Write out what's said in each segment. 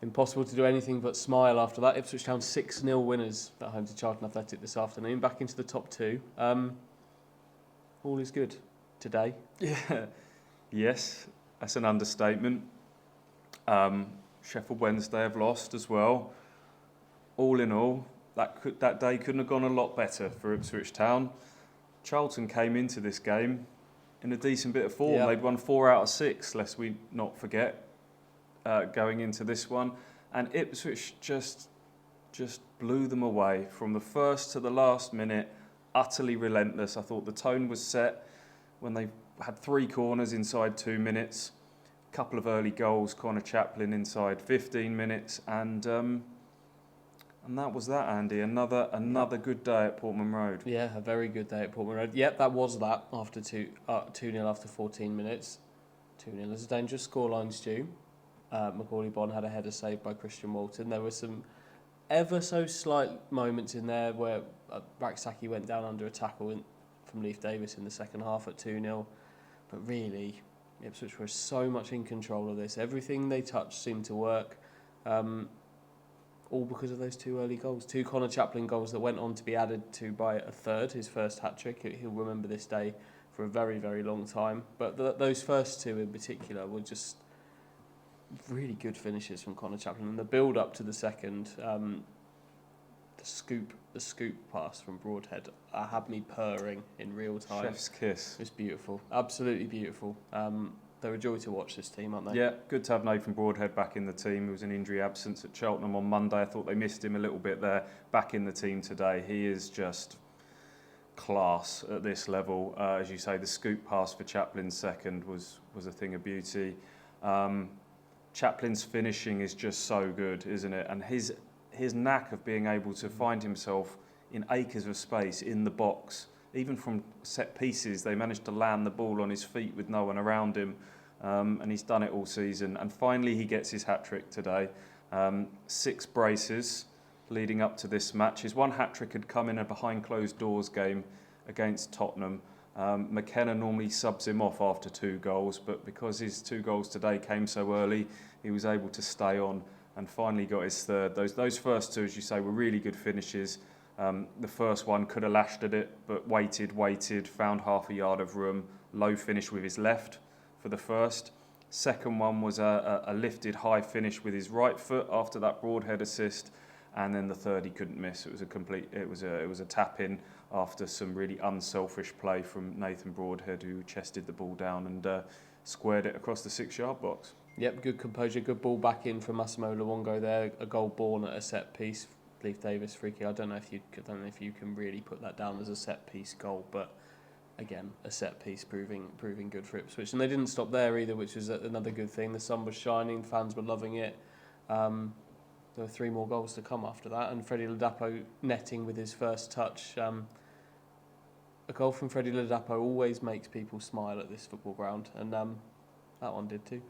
impossible to do anything but smile after that. Ipswich Town 6-0 winners at home to Charlton Athletic this afternoon, back into the top two. All is good today. Yeah, yes, that's an understatement. Sheffield Wednesday have lost as well. All in all, that day couldn't have gone a lot better for Ipswich Town. Charlton came into this game in a decent bit of form. Yeah. They'd won 4 out of 6, lest we not forget, going into this one. And Ipswich just blew them away from the first to the last minute, utterly relentless. I thought the tone was set when they had 3 corners inside 2 minutes, a couple of early goals, Connor Chaplin inside 15 minutes, and that was that, Andy. Another good day at Portman Road. Yeah, a very good day at Portman Road. Yep, that was that after 2-0 after 14 minutes. 2-0 is a dangerous scoreline, Stu. Macaulay Bonne had a header saved by Christian Walton. There were some ever so slight moments in there where Raksaki went down under a tackle from Leif Davis in the second half at 2-0. But really, Ipswich were so much in control of this. Everything they touched seemed to work. All because of those 2 early goals. 2 Connor Chaplin goals that went on to be added to by a third, his first hat-trick. He'll remember this day for a very, very long time. But those first 2 in particular were just really good finishes from Connor Chaplin. And the build-up to the second, the scoop pass from Broadhead had me purring in real time. Chef's kiss. It's beautiful. Absolutely beautiful. They're a joy to watch, this team, aren't they? Yeah, good to have Nathan Broadhead back in the team. He was an injury absence at Cheltenham on Monday. I thought they missed him a little bit there. Back in the team today. He is just class at this level. As you say, the scoop pass for Chaplin's second was a thing of beauty. Chaplin's finishing is just so good, isn't it? And his knack of being able to find himself in acres of space in the box, even from set pieces, they managed to land the ball on his feet with no one around him. And he's done it all season. And finally, he gets his hat-trick today. 6 braces leading up to this match. His one hat-trick had come in a behind-closed-doors game against Tottenham. McKenna normally subs him off after 2 goals, but because his 2 goals today came so early, he was able to stay on and finally got his third. Those first 2, as you say, were really good finishes. The first one could have lashed at it, but waited, found half a yard of room, low finish with his left for the first. Second one was a lifted high finish with his right foot after that Broadhead assist, and then the third he couldn't miss. It was a tap in after some really unselfish play from Nathan Broadhead, who chested the ball down and squared it across the 6-yard box. Yep, good composure, good ball back in from Massimo Luongo there. A goal born at a set piece. Leif Davis free kick. I don't know if you can really put that down as a set piece goal, but again, a set piece proving good for Ipswich. And they didn't stop there either, which was another good thing. The sun was shining, fans were loving it. There were 3 more goals to come after that, and Freddie Ladapo netting with his first touch. A goal from Freddie Ladapo always makes people smile at this football ground, and that one did too.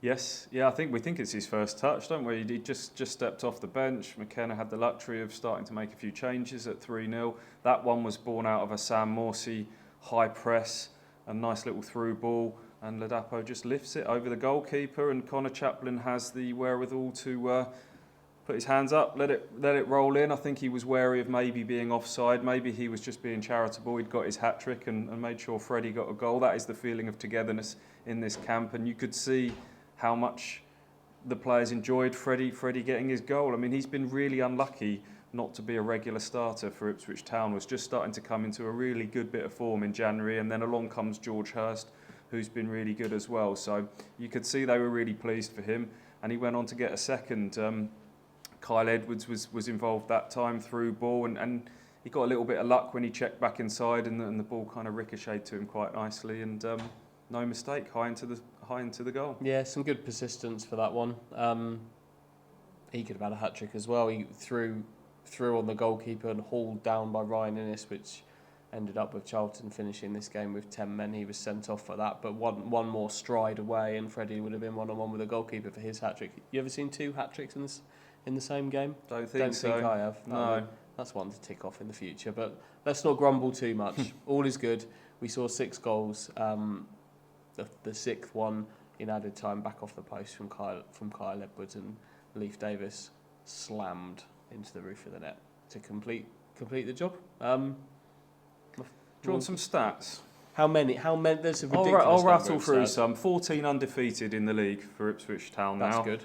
Yes, yeah, we think it's his first touch, don't we? He just stepped off the bench. McKenna had the luxury of starting to make a few changes at 3-0. That one was born out of a Sam Morsey high press, a nice little through ball, and Ladapo just lifts it over the goalkeeper, and Connor Chaplin has the wherewithal to put his hands up, let it roll in. I think he was wary of maybe being offside. Maybe he was just being charitable. He'd got his hat-trick and made sure Freddie got a goal. That is the feeling of togetherness in this camp, and you could see how much the players enjoyed Freddie getting his goal. I mean, he's been really unlucky not to be a regular starter for Ipswich Town. Was just starting to come into a really good bit of form in January, and then along comes George Hurst, who's been really good as well. So you could see they were really pleased for him, and he went on to get a second. Kyle Edwards was involved that time through ball, and he got a little bit of luck when he checked back inside, and the ball kind of ricocheted to him quite nicely, and no mistake, high into the goal. Yeah, some good persistence for that one. He could have had a hat-trick as well. He threw on the goalkeeper and hauled down by Ryan Innes, which ended up with Charlton finishing this game with 10 men. He was sent off for that, but one more stride away, and Freddie would have been one-on-one with the goalkeeper for his hat-trick. You ever seen 2 hat-tricks in the same game? Don't think I have. No. That's one to tick off in the future, but let's not grumble too much. All is good. We saw 6 goals. The 6th one, in added time, back off the post from Kyle Edwards, and Leif Davis slammed into the roof of the net to complete the job. Do you want some stats? How many? There's a ridiculous I'll number rattle of through stats. some. 14 undefeated in the league for Ipswich Town now. That's good.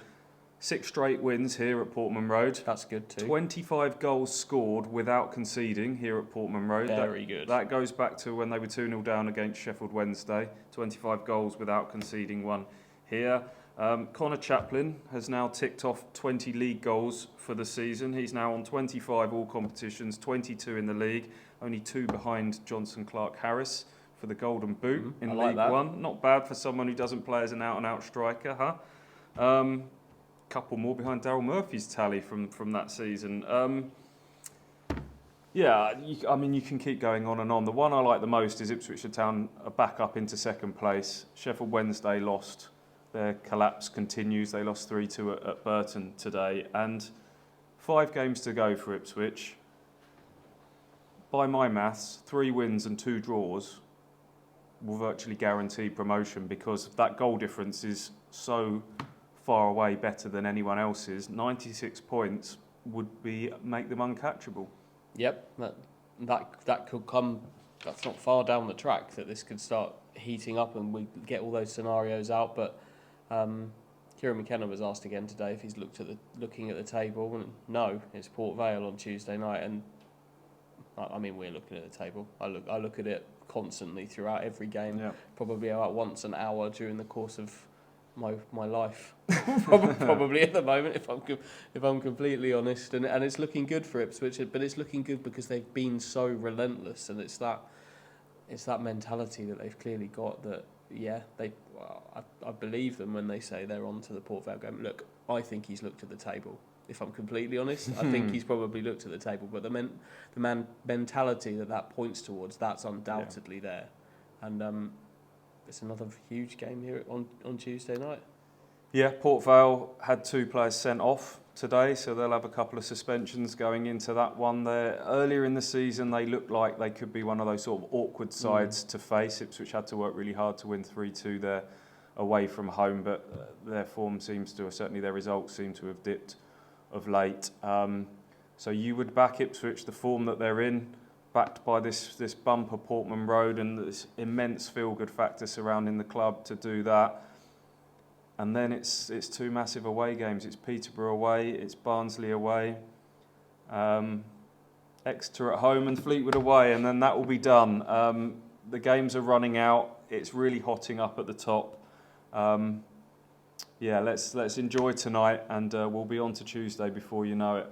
6 straight wins here at Portman Road. That's good too. 25 goals scored without conceding here at Portman Road. Very good. That goes back to when they were 2-0 down against Sheffield Wednesday. 25 goals without conceding one here. Connor Chaplin has now ticked off 20 league goals for the season. He's now on 25 all competitions, 22 in the league, only 2 behind Johnson Clark Harris for the Golden Boot in League One. Not bad for someone who doesn't play as an out-and-out striker, huh? Couple more behind Daryl Murphy's tally from that season. You can keep going on and on. The one I like the most is Ipswich Town are back up into second place. Sheffield Wednesday lost. Their collapse continues. They lost 3-2 at Burton today. And 5 games to go for Ipswich. By my maths, 3 wins and 2 draws will virtually guarantee promotion, because that goal difference is so far away better than anyone else's. 96 points would make them uncatchable. Yep, that could come. That's not far down the track that this could start heating up and we get all those scenarios out. But Kieran McKenna was asked again today if he's looking at the table, and no, it's Port Vale on Tuesday night, and I mean we're looking at the table. I look at it constantly throughout every game, probably about once an hour during the course of my life, probably at the moment, if I'm completely honest, and it's looking good for Ipswich, but it's looking good because they've been so relentless, and it's that mentality that they've clearly got. That I believe them when they say they're on to the Port Vale game. Look, I think he's looked at the table. If I'm completely honest, I think he's probably looked at the table, but the mentality that points towards, that's undoubtedly there, and. It's another huge game here on Tuesday night. Yeah, Port Vale had 2 players sent off today, so they'll have a couple of suspensions going into that one. There, earlier in the season, they looked like they could be one of those sort of awkward sides to face. Ipswich had to work really hard to win 3-2 there away from home, but their form certainly their results seem to have dipped of late. So you would back Ipswich, the form that they're in, backed by this bumper Portman Road and this immense feel-good factor surrounding the club to do that. And then it's 2 massive away games. It's Peterborough away, it's Barnsley away, Exeter at home and Fleetwood away, and then that will be done. The games are running out. It's really hotting up at the top. Let's enjoy tonight, and we'll be on to Tuesday before you know it.